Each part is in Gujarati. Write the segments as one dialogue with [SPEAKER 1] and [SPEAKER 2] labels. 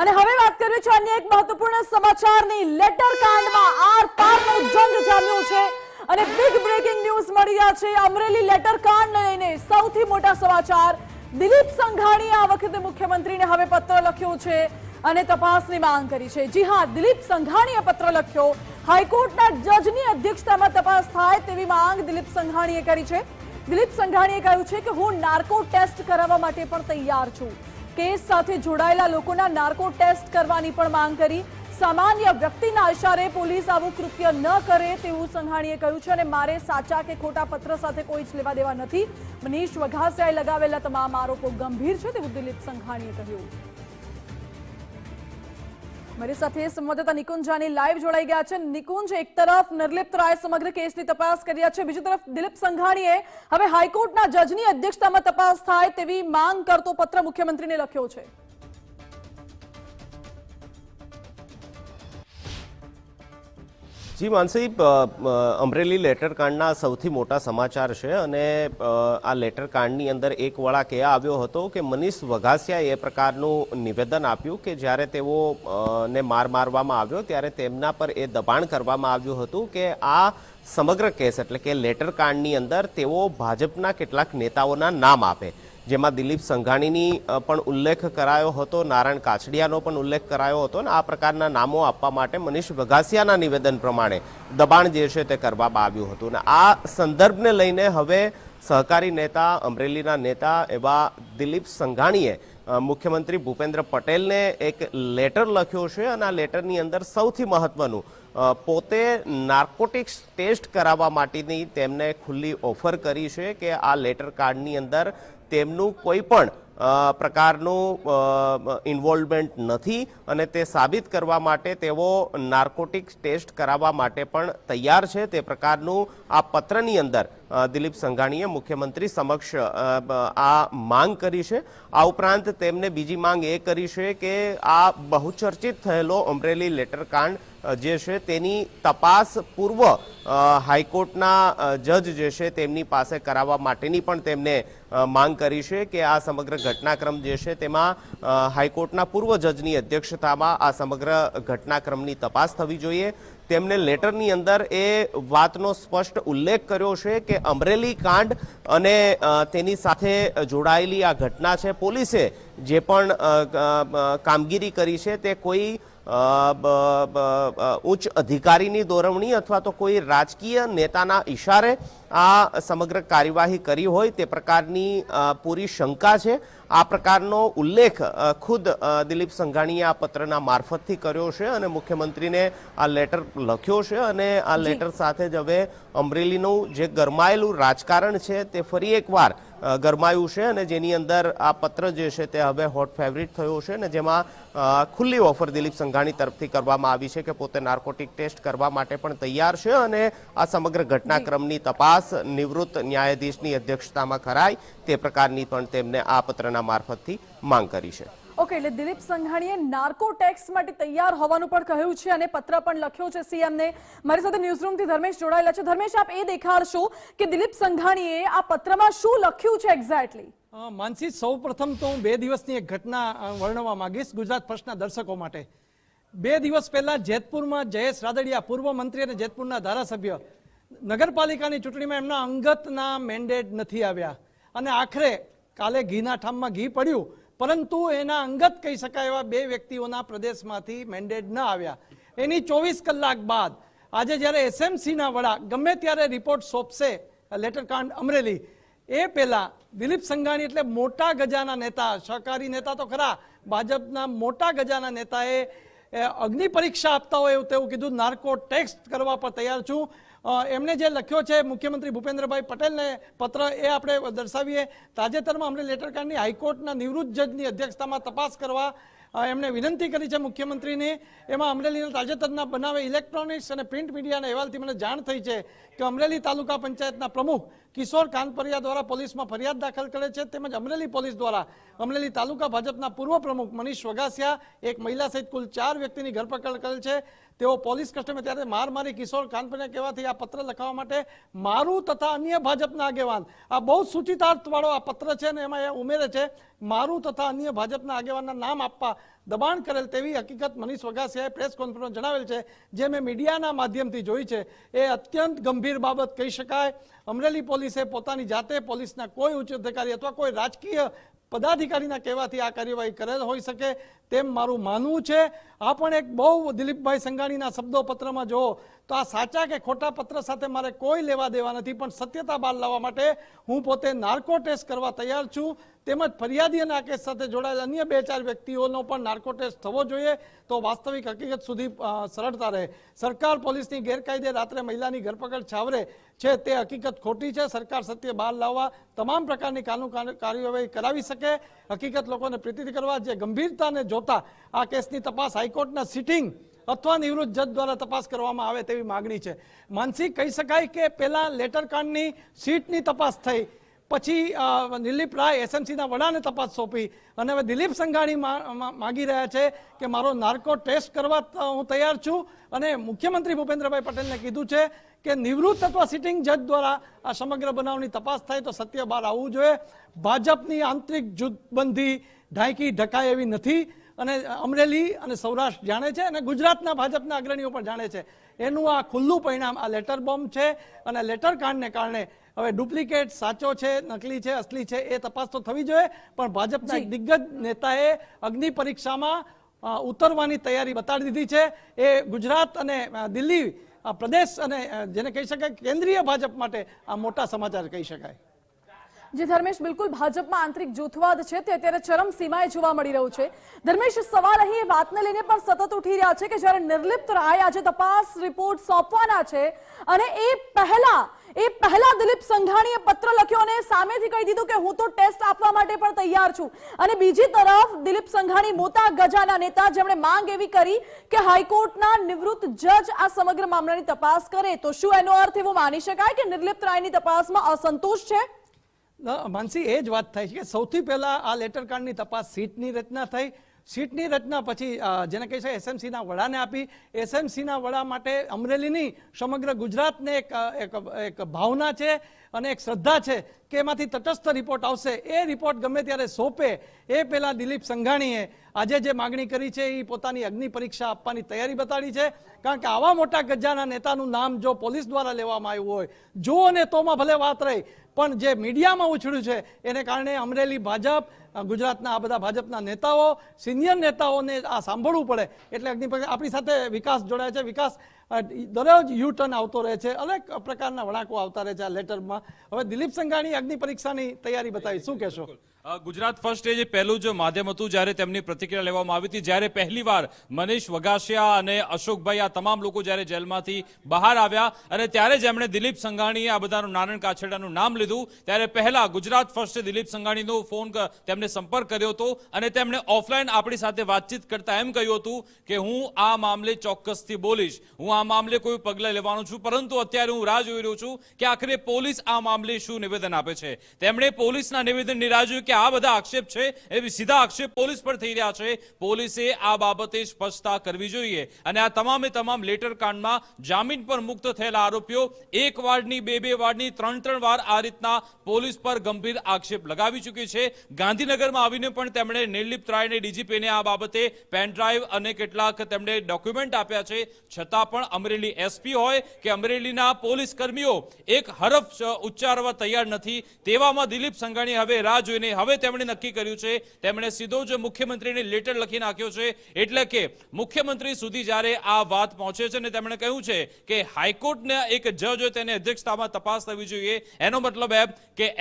[SPEAKER 1] અને હવે વાત કરીએ છીએ અન્ય એક મહત્વપૂર્ણ સમાચારની। લેટર કાંડમાં આર પારનો જંગ જામ્યો છે અને બિગ બ્રેકિંગ ન્યૂઝ મળી રહ્યા છે। અમરેલી લેટર કાંડને લઈને સૌથી મોટા સમાચાર। દિલીપ સંઘાણીએ આ વખતે મુખ્યમંત્રીને હવે પત્ર લખ્યો છે અને તપાસની માંગ કરી છે। જી હા, દિલીપ સંઘાણીએ પત્ર લખ્યો, હાઈકોર્ટના જજની અધ્યક્ષતામાં તપાસ થાય તેવી માંગ દિલીપ સંઘાણીએ કરી છે। દિલીપ સંઘાણીએ કહ્યું છે કે હું નાર્કો ટેસ્ટ કરાવવા માટે પણ તૈયાર છું। કેસ સાથે જોડાયેલા લોકોના નાર્કો ટેસ્ટ કરવાની પણ માંગ કરી। સામાન્ય વ્યક્તિના ઇશારે પોલીસ આવું કૃત્ય ન કરે તેવું સંઘાણીએ કહ્યું છે અને મારે સાચા કે ખોટા પત્ર સાથે કોઈ જ લેવા દેવા નથી। મનીષ વઘાસિયાએ લગાવેલા તમામ આરોપો ગંભીર છે તેવું દિલીપ સંઘાણીએ કહ્યું। મારી સાથે સંવાદદાતા નિકુંજ જાની લાઈવ જોડાઈ ગયા છે। નિકુંજ, એક તરફ નિર્લિપ્ત રાય સમગ્ર કેસની તપાસ કરી રહ્યા છે, બીજી તરફ દિલીપ સંઘાણીએ હવે હાઈકોર્ટના જજની અધ્યક્ષતામાં તપાસ થાય તેવી માંગ કરતો પત્ર મુખ્યમંત્રીને લખ્યો છે।
[SPEAKER 2] જી માનસી, અમરેલી લેટર કાંડના સૌથી મોટા સમાચાર છે અને આ લેટર કાંડની અંદર એક વળાક એ આવ્યો હતો કે મનીષ વઘાસિયાએ એ પ્રકારનું નિવેદન આપ્યું કે જ્યારે તેઓ ને મારવામાં આવ્યો ત્યારે તેમના પર એ દબાણ કરવામાં આવ્યું હતું કે આ સમગ્ર કેસ એટલે કે લેટર કાંડની અંદર તેઓ ભાજપના કેટલાક નેતાઓના નામ આપે, જેમાં દિલીપ સંઘાણીની પણ ઉલ્લેખ કરાયો હતો, નારાયણ કાછડિયાનો પણ ઉલ્લેખ કરાયો હતો અને આ પ્રકારના નામો આપવા માટે મનીષ વઘાસિયાના નિવેદન પ્રમાણે દબાણ જે છે તે કરવામાં આવ્યું હતું। અને આ સંદર્ભને લઈને હવે સહકારી નેતા, અમરેલીના નેતા એવા દિલીપ સંઘાણીએ મુખ્યમંત્રી ભૂપેન્દ્ર પટેલને એક લેટર લખ્યો છે અને આ લેટરની અંદર સૌથી મહત્વનું પોતે નાર્કોટિક્સ ટેસ્ટ કરાવવા માટેની તેમને ખુલ્લી ઓફર કરી છે કે આ લેટર કાર્ડની અંદર તેમનું કોઈ પણ પ્રકારનું ઇન્વોલ્વમેન્ટ નથી અને તે સાબિત કરવા માટે તેઓ નાર્કોટિક્સ ટેસ્ટ કરાવવા માટે પણ તૈયાર છે। તે પ્રકારનું આ પત્રની અંદર દિલીપ સંઘાણીએ મુખ્યમંત્રી સમક્ષ આ માંગ કરી છે। આ ઉપરાંત તેમને બીજી માંગ એ કરી છે કે આ બહુચર્ચિત થયેલો અમરેલી લેટર કાંડ જે છે તેની તપાસ પૂર્વ હાઈકોર્ટના જજ જે છે તેમની પાસે કરાવવા માટેની પણ તેમને માંગ કરી છે કે આ સમગ્ર ઘટનાક્રમ જે છે તેમાં હાઈકોર્ટના પૂર્વ જજની અધ્યક્ષતામાં આ સમગ્ર ઘટનાક્રમની તપાસ થવી જોઈએ। તેમને લેટરની અંદર એ વાતનો સ્પષ્ટ ઉલ્લેખ કર્યો છે કે અમરેલી કાંડ અને તેની સાથે જોડાયેલી આ ઘટના છે, પોલીસે જે પણ કામગીરી કરી છે તે કોઈ ઉચ્ચ અધિકારીની દોરવણી અથવા તો કોઈ રાજકીય નેતાના ઇશારે આ સમગ્ર કાર્યવાહી કરી હોય તે પ્રકારની પૂરી શંકા છે। આ પ્રકારનો ઉલ્લેખ ખુદ દિલીપ સંઘાણીએ આ પત્રના મારફતથી કર્યો છે અને મુખ્યમંત્રીને આ લેટર લખ્યો છે અને આ લેટર સાથે જ હવે અમરેલીનું જે ગરમાયેલું રાજકારણ છે તે ફરી એકવાર ગરમાયું છે અને જેની અંદર આ પત્ર જે છે તે હવે હોટ ફેવરિટ થયો છે અને જેમાં ખુલ્લી ઓફર દિલીપ સંઘાણી તરફથી કરવામાં આવી છે કે પોતે નાર્કોટિક ટેસ્ટ કરવા માટે પણ તૈયાર છે અને આ સમગ્ર ઘટનાક્રમની તપાસ નિવૃત્ત ન્યાયાધીશની અધ્યક્ષતામાં કરાય તે પ્રકારની પણ તેમને આ પત્રના મારફતથી માંગ કરી છે।
[SPEAKER 1] ઓકે, એટલે દિલીપ સંઘાણીએ નાર્કો ટેક્સ માટે તૈયાર હોવાનું પણ કહ્યું છે અને પત્ર પણ લખ્યો છે સીએમને। મારી સાથે ન્યૂઝરૂમથી ધર્મેશ જોડાયેલા છે। ધર્મેશ, આપ એ દેખાડશો કે દિલીપ સંઘાણીએ આ પત્રમાં શું લખ્યું છે એક્ઝેક્ટલી?
[SPEAKER 3] માનસી, સૌ પ્રથમ તો હું 2 દિવસની એક ઘટના વર્ણવવા માંગીશ ગુજરાત ફર્સ્ટના દર્શકો માટે। 2 દિવસ પહેલા જેતપુરમાં જયેશ રાદડિયા, પૂર્વ મંત્રી અને જેતપુરના ધારાસભ્ય, નગરપાલિકાની ચૂંટણીમાં એમના અંગતના મેન્ડેટ નથી આવ્યા અને આખરે કાલે ઘીના ઠામમાં ઘી પડ્યું, પરંતુ એના અંગત કહી શકાય એવા 2 વ્યક્તિઓના પ્રદેશમાંથી મેન્ડેટ ન આવ્યા। એની 24 કલાક બાદ આજે જ્યારે એસએમસીના વડા ગમે ત્યારે રિપોર્ટ સોંપશે લેટર કાંડ અમરેલી, એ પહેલા દિલીપ સંઘાણી એટલે મોટા ગજાના નેતા, સહકારી નેતા તો ખરા, ભાજપના મોટા ગજાના નેતાએ અગ્નિ પરીક્ષા આપતા હોય તેવું કીધું, નાર્કો ટેસ્ટ કરવા પર તૈયાર છું। એમણે જે લખ્યો છે મુખ્યમંત્રી ભૂપેન્દ્રભાઈ પટેલને પત્ર, એ આપણે દર્શાવીએ। તાજેતરમાં અમરેલી લેટર કાંડની હાઈકોર્ટના નિવૃત્ત જજની અધ્યક્ષતામાં તપાસ કરવા એમણે વિનંતી કરી છે મુખ્યમંત્રીની। એમાં અમરેલીના તાજેતરના બનાવે ઇલેક્ટ્રોનિક્સ અને પ્રિન્ટ મીડિયાના અહેવાલથી મને જાણ થઈ છે કે અમરેલી તાલુકા પંચાયતના પ્રમુખ કિશોર કાનપરિયા દ્વારા પોલીસમાં ફરિયાદ દાખલ કરે છે, તેમજ અમરેલી પોલીસ દ્વારા અમરેલી તાલુકા ભાજપના પૂર્વ પ્રમુખ મનીષ વઘાસિયા, એક મહિલા સહિત કુલ 4 વ્યક્તિની ધરપકડ કરેલ છે। તેઓ પોલીસ કસ્ટડીમાં ત્યારે મારી કિશોર કાનપરિયા કહેવાથી આ પત્ર લખવા માટે મારું તથા અન્ય ભાજપના આગેવાન, આ બહુ સૂચિતાર્થ વાળો આ પત્ર છે અને એમાં એ ઉમેરે છે મારું તથા અન્ય ભાજપના આગેવાનના નામ આપવા દબાણ કરેલ તેવી હકીકત મનીષ વઘાસિયાએ પ્રેસ કોન્ફરન્સ જણાવેલ છે, જે મેં મીડિયાના માધ્યમથી જોઈ છે. એ અત્યંત ગંભીર બાબત કહી શકાય. અમરેલી પોલીસે પોતાની જાતે પોલીસના કોઈ ઉચ્ચ અધિકારી અથવા કોઈ રાજકીય પદાધિકારીના કહેવાથી આ કાર્યવાહી કરેલ હોઈ શકે તેમ મારું માનવું છે. આ પણ એક બહુ દિલીપભાઈ સંઘાણીના શબ્દો પત્રમાં જુઓ તો આ સાચા કે ખોટા પત્ર સાથે મારે કોઈ લેવા દેવા નથી, પણ સત્યતા બહાર લાવવા માટે હું પોતે નાર્કો ટેસ્ટ કરવા તૈયાર છું. તેમજ ફરિયાદી અને આ કેસ સાથે જોડાયેલ અન્ય 2-4 વ્યક્તિઓનો પણ નાર્કો ટેસ્ટ થવો જોઈએ, તો વાસ્તવિક હકીકત સુધી સરળતા રહે. સરકાર પોલીસની ગેરકાયદે રાત્રે મહિલાની ધરપકડ છાવરે છે તે હકીકત ખોટી છે. સરકાર સત્ય બહાર લાવવા તમામ પ્રકારની કાનૂન કાર્યવાહી કરાવી શકે. હકીકત લોકોને પ્રીતિ કરવા જે ગંભીરતાને જોતા આ કેસની તપાસ હાઈકોર્ટના સિટિંગ અથવા નિવૃત્ત જજ દ્વારા તપાસ કરવામાં આવે તેવી માગણી છે. માનસી, કહી શકાય કે પહેલા લેટરકાંડની સીટની તપાસ થઈ, પછી દિલીપ રાય એસએમસીના વડાને તપાસ સોંપી અને હવે દિલીપ સંઘાણી માગી રહ્યા છે કે મારો નાર્કો ટેસ્ટ કરવા હું તૈયાર છું. અને મુખ્યમંત્રી ભૂપેન્દ્રભાઈ પટેલને કીધું છે કે નિવૃત્ત અથવા સિટિંગ જજ દ્વારા આ સમગ્ર બનાવની તપાસ થાય તો સત્ય બહાર આવવું જોઈએ. ભાજપની આંતરિક જૂથબંધી ઢાંકી ઢકાય એવી નથી અને અમરેલી અને સૌરાષ્ટ્ર જાણે છે અને ગુજરાતના ભાજપના અગ્રણીઓ પણ જાણે છે. એનું આ ખુલ્લું પરિણામ આ લેટર બોમ્બ છે. અને લેટર કાંડને કારણે હવે ડુપ્લિકેટ સાચો છે, નકલી છે, અસલી છે એ તપાસ તો થવી જોઈએ, પણ ભાજપના એક દિગ્ગજ નેતાએ અગ્નિ પરીક્ષામાં ઉતરવાની તૈયારી બતાડી દીધી છે. એ ગુજરાત અને દિલ્હી પ્રદેશ અને જેને કહી શકાય કેન્દ્રીય ભાજપ માટે આ મોટા સમાચાર કહી શકાય.
[SPEAKER 1] જે ધર્મેશ, બિલકુલ ભાજપમાં આંતરિક જૂથવાદ છે તે અત્યારે ચરમસીમાએ જોવા મળી રહ્યું છે. ધર્મેશ, સવાલ અહીં એ વાતને લઈને પણ સતત ઉઠી રહ્યા છે કે જ્યારે નિર્લિપ્ત રાય આજે તપાસ રિપોર્ટ સોંપવાના છે અને એ પહેલા દિલીપ સંઘાણીએ પત્ર લખ્યો અને સામેથી કહી દીધું કે હું તો ટેસ્ટ આપવા માટે પણ તૈયાર છું, અને બીજી તરફ દિલીપ સંઘાણી મોટા ગજાના નેતા જેમણે માંગ એવી કરી કે હાઈકોર્ટના નિવૃત્ત જજ આ સમગ્ર મામલાની તપાસ કરે, તો શું એનો અર્થ એવો માની શકાય કે નિર્લિપ્ત રાયની તપાસમાં અસંતોષ છે?
[SPEAKER 3] માનસી, એ જ વાત થાય છે કે સૌથી પહેલા આ લેટરકાંડની તપાસ સીટની રચના થઈ. સીટની રચના પછી જેને કહે છે એસએમસીના વડાને આપી. એસએમસીના વડા માટે અમરેલીની સમગ્ર ગુજરાતને એક ભાવના છે અને એક શ્રદ્ધા છે કે એમાંથી તટસ્થ રિપોર્ટ આવશે. એ રિપોર્ટ ગમે ત્યારે સોંપે એ પહેલા દિલીપ સંઘાણીએ આજે જે માગણી કરી છે એ પોતાની અગ્નિ પરીક્ષા આપવાની તૈયારી બતાડી છે. કારણ કે આવા મોટા ગજાના નેતાનું નામ જો પોલીસ દ્વારા લેવામાં આવ્યું હોય, જો અને તોમાં ભલે વાત રહી, પણ જે મીડિયામાં ઉછળ્યું છે એને કારણે અમરેલી ભાજપ, ગુજરાતના આ બધા ભાજપના નેતાઓ, સિનિયર નેતાઓને આ સાંભળવું પડે. એટલે આપણી સાથે વિકાસ જોડાય છે. વિકાસ, દરરોજ યુ ટર્ન આવતો રહે છે, અનેક પ્રકારના વળાંકો આવતા રહે છે આ લેટરમાં. હવે દિલીપ સંઘાણી અગ્નિ પરીક્ષાની તૈયારી બતાવી, શું કહેશો?
[SPEAKER 4] ગુજરાત ફર્સ્ટ એ જે પહેલું જ માધ્યમ હતું જ્યારે તેમની પ્રતિક્રિયા લેવામાં આવી હતી, જ્યારે પહેલીવાર મનીષ વઘાસિયા અને અશોકભાઈ આ તમામ લોકો જ્યારે જેલમાંથી બહાર આવ્યા અને ત્યારે જેમણે દિલીપ સંઘાણીએ આ બધાનું નારણ કાછડાનું નામ લીધું, ત્યારે પહેલા ગુજરાત ફર્સ્ટે દિલીપ સંઘાણીનો ફોન તેમને સંપર્ક કર્યો હતો અને તેમણે ઓફલાઈન આપણી સાથે વાતચીત કરતા એમ કહ્યું હતું કે હું આ મામલે ચોક્કસથી બોલીશ, હું આ મામલે કોઈ પગલાં લેવાનું છું, પરંતુ અત્યારે હું રાહ જોઈ રહ્યો છું કે આખરે પોલીસ આ મામલે શું નિવેદન આપે છે. તેમણે પોલીસના નિવેદનની રાહ જોઈ કે આ બધા આક્ષેપ છે એ સીધા આક્ષેપ પોલીસ પર થઈ રહ્યા છે. પોલીસે આ બાબતે સ્પષ્ટતા કરવી જોઈએ અને આ તમામે તમામ લેટર કાંડમાં જામીન પર મુક્ત થયેલા આરોપીઓ એક વારની, બે વારની, ત્રણ વાર આ રીતના પોલીસ પર ગંભીર આક્ષેપ લગાવી ચૂકી છે. ગાંધીનગરમાં આવીને પણ તેમણે નિર્લિપ્ત રાયને, ડીજીપીને આ બાબતે પેનડ્રાઈવ અને કેટલાક તેમણે ડોક્યુમેન્ટ આપ્યા છે. છતાં પણ અમરેલી એસપી હોય કે અમરેલીના પોલીસ કર્મીઓ એક હરફ ઉચ્ચારવા તૈયાર નથી. તેવામાં દિલીપ સંઘાણી હવે રાહ જોઈને હવે તેમણે નક્કી કર્યું છે, તેમણે સીધો જ મુખ્યમંત્રીને લેટર લખી નાખ્યો છે. એટલે કે મુખ્યમંત્રી સુધી જ્યારે આ વાત પહોંચે છે અને તેમણે કહ્યું છે કે હાઈકોર્ટના એક જજ હોય તેની અધ્યક્ષતામાં તપાસ થવી જોઈએ. એનો મતલબ એમ કે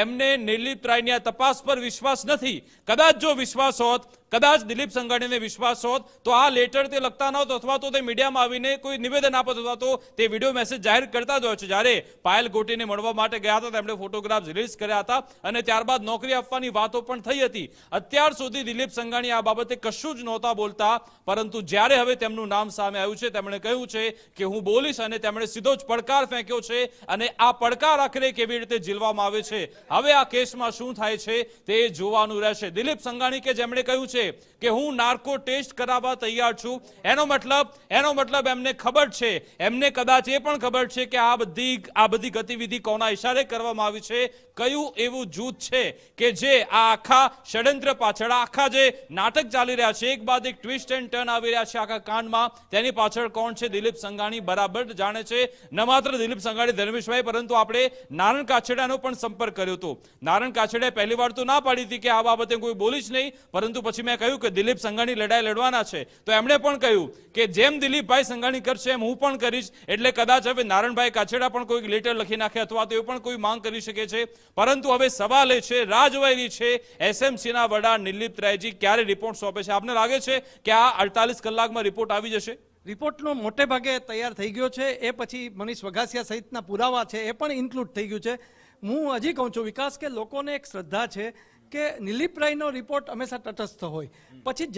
[SPEAKER 4] એમને નિર્લિપ્ત રાયની આ તપાસ પર વિશ્વાસ નથી. કદાચ જો વિશ્વાસ હોત, કદાચ દિલીપ સંઘાણીને વિશ્વાસ હોત તો આ લેટર તે લખતા ન હોત અથવા તો તે મીડિયામાં આવીને કોઈ નિવેદન આપત અથવા તો તે વિડીયો મેસેજ જાહેર કરતા જ હોય છે. જ્યારે પાયલ ગોટીને મળવા માટે ગયા હતા તેમણે ફોટોગ્રાફ રિલીઝ કર્યા હતા અને ત્યારબાદ નોકરી આપવાની વાતો પણ થઈ હતી. અત્યાર સુધી દિલીપ સંઘાણી આ બાબતે કશું જ નહોતા બોલતા, પરંતુ જ્યારે હવે તેમનું નામ સામે આવ્યું છે તેમણે કહ્યું છે કે હું બોલીશ અને તેમણે સીધો જ પડકાર ફેંક્યો છે અને આ પડકાર આખરે કેવી રીતે ઝીલવામાં આવે છે, હવે આ કેસમાં શું થાય છે તે જોવાનું રહેશે. દિલીપ સંઘાણી કે જેમણે કહ્યું છે છે કે હું નાર્કો ટેસ્ટ કરાવવા તૈયાર છું, એનો મતલબ એમને ખબર છે, એમને કદાચ એ પણ ખબર છે કે આ બધી ગતિવિધિ કોના ઇશારે કરવામાં આવી છે, કયું એવું જૂથ છે કે જે આ આખા ષડયંત્ર પાછળ, આખા જે નાટક ચાલી રહ્યા છે, એક બાદ એક ટ્વિસ્ટ એન્ડ ટર્ન આવી રહ્યા છે આખા કાંડમાં, તેની પાછળ કોણ છે દિલીપ સંઘાણી બરાબર જાણે છે. ન માત્ર દિલીપ સંઘાણી, ધર્મેશભાઈ, પરંતુ આપણે નારણ કાછડિયાનો પણ સંપર્ક કર્યો હતો. નારણ કાછડિયાએ પહેલી વાર તો ના પાડી હતી કે આ બાબતે કોઈ બોલી જ નહીં, પરંતુ પછી મેં કહ્યું કે દિલીપ સંઘાણી લડાઈ લડવાના છે, તો એમણે પણ કહ્યું કે જેમ દિલીપભાઈ સંઘાણી કરશે એમ હું પણ કરીશ. એટલે કદાચ હવે નારણભાઈ કાછડિયા પણ કોઈ લેટર લખી નાખે અથવા તો એ પણ કોઈ માંગ કરી શકે છે. પરંતુ હવે સવાલ એ છે, રાહ જોવાઈ રહી છે એસએમસીના વડા નિર્લિપ્ત રાયજી ક્યારે રિપોર્ટ સોંપે છે. આપને લાગે છે કે આ 48 કલાકમાં રિપોર્ટ આવી જશે?
[SPEAKER 3] રિપોર્ટનો મોટે ભાગે તૈયાર થઈ ગયો છે. એ પછી મનીષ વઘાસિયા સહિતના પુરાવા છે એ પણ ઇન્ક્લુડ થઈ ગયું છે. હું હજી કહું છું વિકાસ કે લોકોને એક શ્રદ્ધા છે કે નિલીપરાયનો રિપોર્ટ હંમેશા તટસ્થ હોય, પછી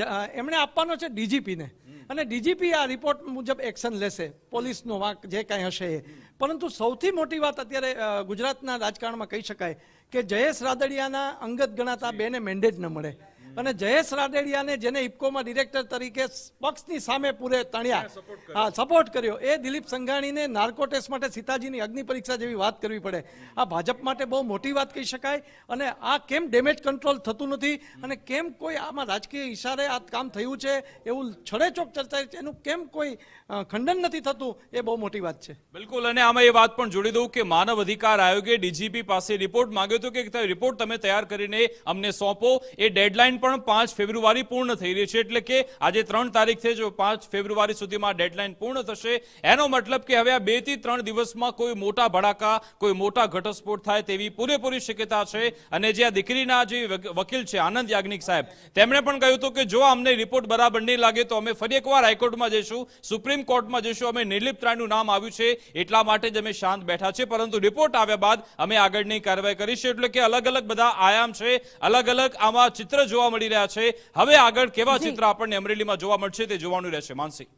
[SPEAKER 3] એમણે આપવાનો છે ડીજીપીને, અને ડીજીપી આ રિપોર્ટ મુજબ એક્શન લેશે, પોલીસનો વાંક જે કાંઈ હશે એ. પરંતુ સૌથી મોટી વાત અત્યારે ગુજરાતના રાજકારણમાં કહી શકાય કે જયેશ રાદડિયાના અંગત ગણાતા બેને મેન્ડેટ ન મળે, અને જયેશ રાદડિયાને જેને ઇફકોમાં ડિરેક્ટર તરીકે પક્ષની સામે પૂરે તણ્યા, સપોર્ટ કર્યો, એ દિલીપ સંઘાણીને નાર્કો ટેસ્ટ માટે સીતાજીની અગ્નિ પરીક્ષા જેવી વાત કરવી પડે. આ ભાજપ માટે બહુ મોટી વાત કહી શકાય. અને આ કેમ ડેમેજ કંટ્રોલ થતું નથી અને કેમ કોઈ આમાં રાજકીય ઇશારે આ કામ થયું છે એવું છડેચોક ચર્ચા છે, એનું કેમ કોઈ ખંડન નથી થતું, એ બહુ મોટી વાત છે.
[SPEAKER 4] બિલકુલ. અને આમાં એ વાત પણ જોડી દઉં કે માનવ અધિકાર આયોગે ડીજીપી પાસે રિપોર્ટ માંગ્યો હતો કે રિપોર્ટ તમે તૈયાર કરીને અમને સોંપો. એ ડેડલાઇન પણ 5 ફેબ્રુઆરી પૂર્ણ થઈ રહી છે, એટલે કે આજે 3 તારીખ છે, જો 5 ફેબ્રુઆરી સુધીમાં ડેડલાઇન પૂર્ણ થશે, એનો મતલબ કે હવે આ 2 થી 3 દિવસમાં કોઈ મોટા ભડાકા, કોઈ મોટા ઘટસ્ફોટ થાય તેવી પૂરેપૂરી શક્યતા છે. અને જે આ દીકરીના જે વકીલ છે આનંદ યાજ્ઞિક સાહેબ, તેમણે પણ કહ્યું હતું કે જો અમને રિપોર્ટ બરાબર નહીં લાગે તો અમે ફરી એકવાર હાઈકોર્ટમાં જઈશું, સુપ્રીમ કોર્ટમાં જઈશું. અમે નિર્લિપ્ત રાયનું નામ આવ્યું છે એટલા માટે જ અમે શાંત બેઠા છે, પરંતુ રિપોર્ટ આવ્યા બાદ અમે આગળની કાર્યવાહી કરીશું. એટલે કે અલગ અલગ બધા આયામ છે, અલગ અલગ આમાં ચિત્ર જોવા મળી રહ્યા છે. હવે આગળ કેવા ચિત્ર આપણને અમરેલીમાં જોવા મળશે તે જોવાનું રહેશે. માનસી.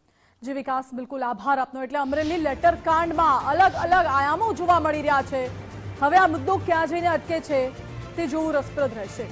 [SPEAKER 1] જી વિકાસ, બિલકુલ આભાર આપનો. એટલે અમરેલી લેટર કાંડમાં અલગ અલગ આયામો જોવા મળી રહ્યા છે. હવે આ મુદ્દો ક્યાં જઈને અટકે છે તે જોવું રસપ્રદ રહેશે.